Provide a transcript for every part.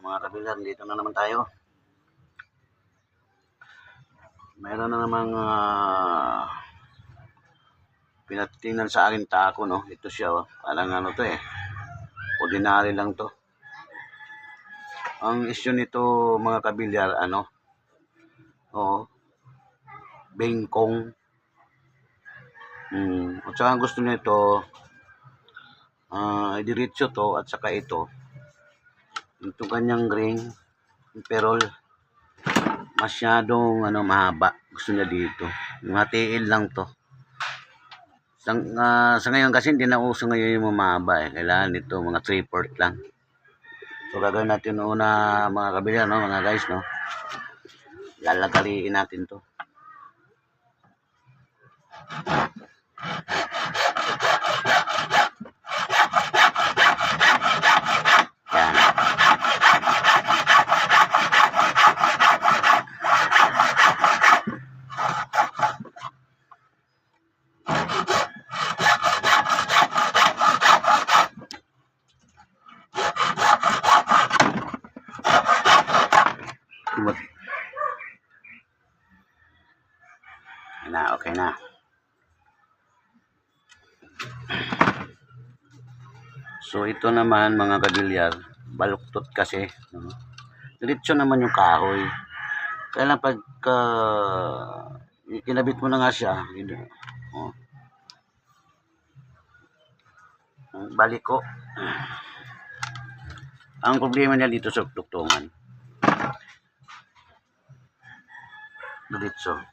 mga kabilan, dito na naman tayo. Meron na namang pinatingnan sa akin tako, no? Ito siya, oh. Parang ano to eh. Ordinary lang to. Ang issue nito mga kabilyar, ano? Oo. Bengkong. At saka gusto nito, diretso to at saka ito. Ito kanyang ring, pero masyadong mahaba. Gusto niya dito. Mga tiil lang to. Sa ngayon kasi hindi na uso ngayon yung mahaba eh. Kailangan dito mga 3/4 lang. So gagawin natin una mga kabilyar, no, mga guys, no. Lalagaliin natin to. Okay na. So ito naman mga kabilyar, baluktot kasi, no? Diretso naman yung kahoy. Kaya lang pagka kinabit mo na nga siya, oh, baliko. Ang problema niya dito sa tuktungan. Diretso.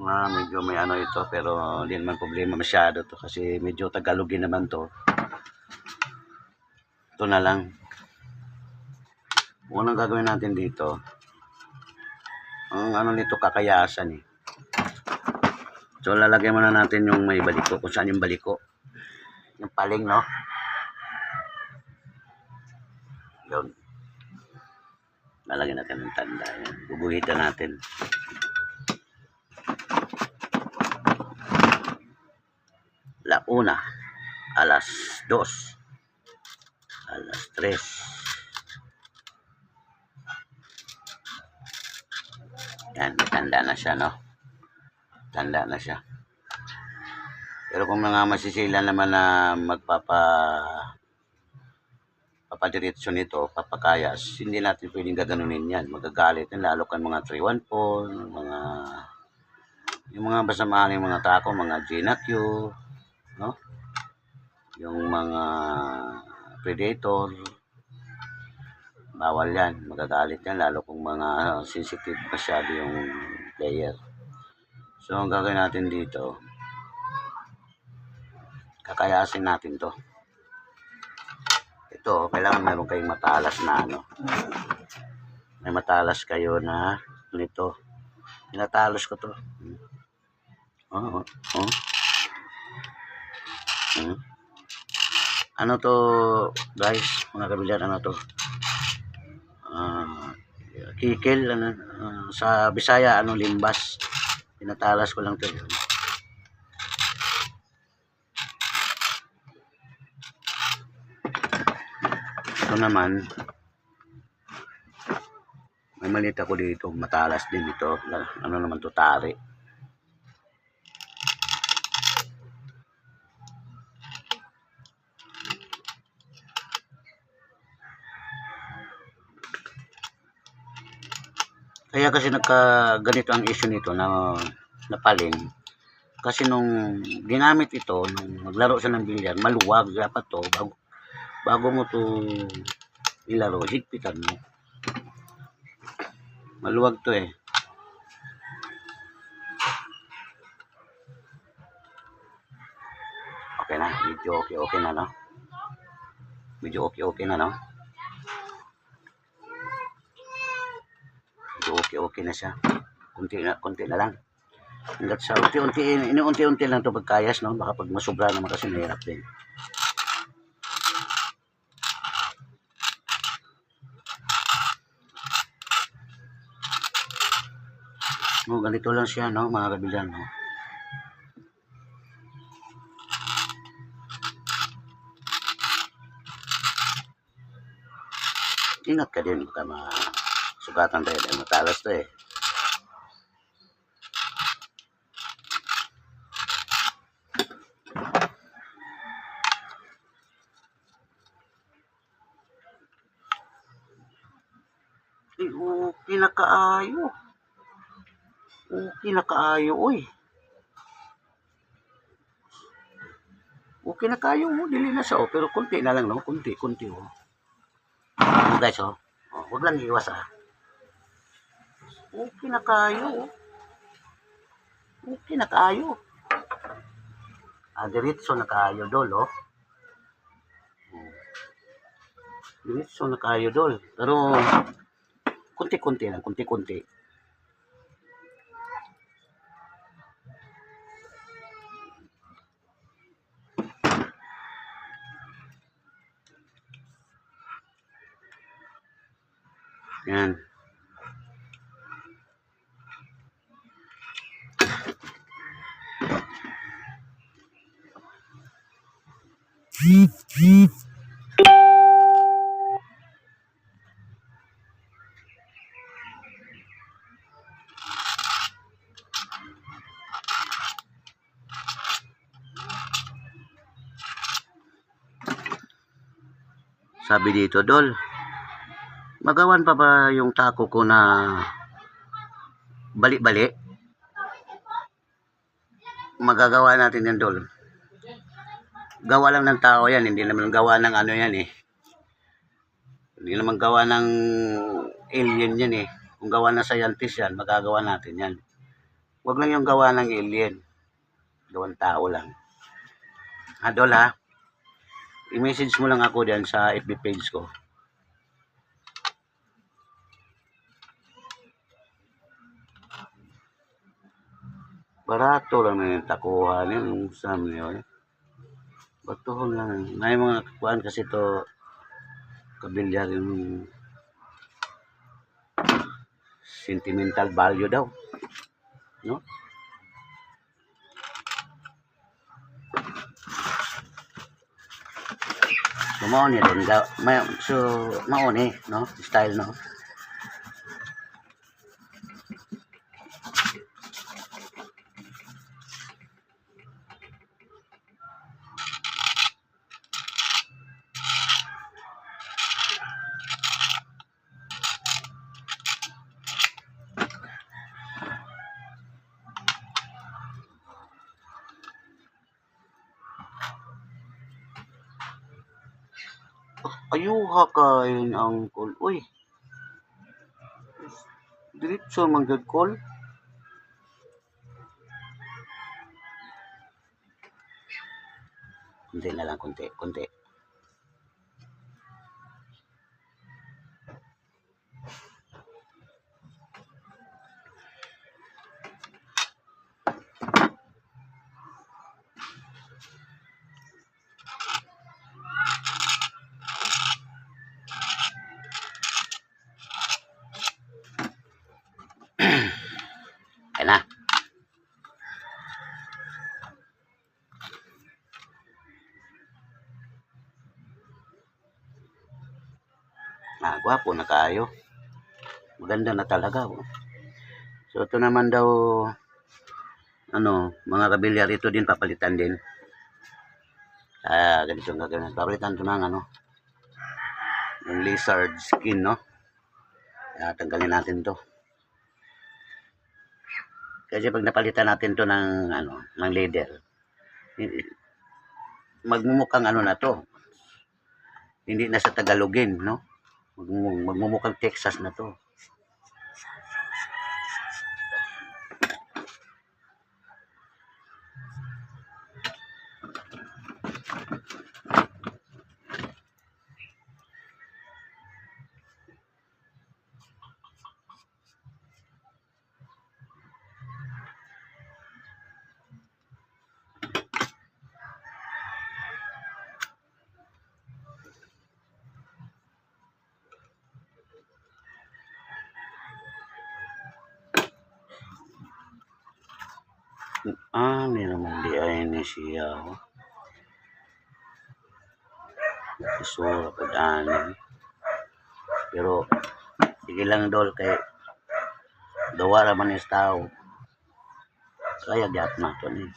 Medyo may ito pero hindi naman problema masyado to kasi medyo Tagalogin naman to. Ito na lang. Unang gagawin natin dito, ang nito kakayasan eh. So lalagyan muna natin yung may baliko, kung saan yung baliko. Yung paling, no? Yun. Lalagyan natin ng tanda. Yan. Bubuhitan natin. La una, alas 2, alas 3. Yan, tanda na siya, no? Tanda na siya. Pero kung mga masisila naman na papadiretso nito, papakayas, hindi natin pwedeng gaganunin yan. Magagalit yan, lalo kan mga 314, yung mga basamahan yung mga tako, mga GNQ, no? Yung mga predator, bawal yan, magagalit yan, lalo kung mga sensitive masyado yung player. So ang gagawin natin dito, kakayasin natin to. Ito, kailangan meron kayong matalas na may matalas kayo na nito. Tinatalos ko to. Ano to guys, mga kabilyar, ano to? Kikil, sa Bisaya, limbas. Tinatalas ko lang to. Ito naman, may maliit ako dito, matalas din ito. Ano naman to, tari. Kaya kasi ganito ang issue nito na paling. Kasi nung ginamit ito, nung naglaro siya ng bilyar, maluwag. Dapat to, bago mo to ilaro, higpitan mo. Maluwag to eh. Okay na, medyo okay na, no? Medyo okay na, no? Okay na siya. Kunti na lang. Hanggat sa unti-unti lang to pagkayas, no? Baka pag masobra naman kasi mahirap din. No, ganito lang siya, no, mga kabilan, no? Ingat ka din, baka masugatan tayo dahil matalas to eh. Okay na kaayo. Okay na kaayo, oy. Okay na kayo mo, dili na siya, oh. Pero kunti na lang, no? Kunti, oh. Guys, oh. Huwag lang iwas, ah. Okay na kayo, oh. Okay na kayo. Diretso na kayo, dol, oh. Diretso na kayo, dol. Pero, kunti-kunti lang, kunti-kunti. Yan. Sabi dito, dol, magawan pa ba yung taco ko na bali-bali? Magagawa natin yan, dol. Gawa lang ng tao yan, hindi naman gawa ng ano yan eh. Hindi naman gawa ng alien yan eh. Kung gawa ng scientist yan, magagawa natin yan. Huwag lang yung gawa ng alien. Gawang tao lang. Dol ha, i-message mo lang ako diyan sa FB page ko. Barato lang na yung takuhan yung sam yun. Batuhon lang. May mga kuhaan kasi to kabilyar yung sentimental value daw. No? So, mauni din. So, mauni, no? Style, no? Ayuha kain angkol. Uy. Diretso manggad kol. Kunti na lang, kunti, kunti. Ayan na. Gwapo na kayo. Maganda na talaga. Oh. So, ito naman daw, mga kabilyar, ito din papalitan din. Ganito ang gagawin. Papalitan ito ng, yung lizard skin, no? Tanggalin natin to. Kasi pag napalitan natin to ng, ng leather, magmumukhang na to. Hindi na sa Tagalogin, no? Magmumukhang Texas na to. Meron di ay ni siya. Isura ko dani. Pero sige lang dol kay dawa raman is tao. Kaya gyat nato ni.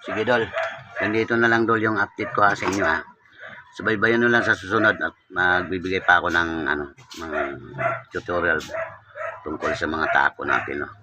Sige dol, nandito na lang dol yung update ko sa inyo ha. Subaybayan nyo lang sa susunod at magbibigay pa ako ng mga tutorial tungkol sa mga tako natin. No?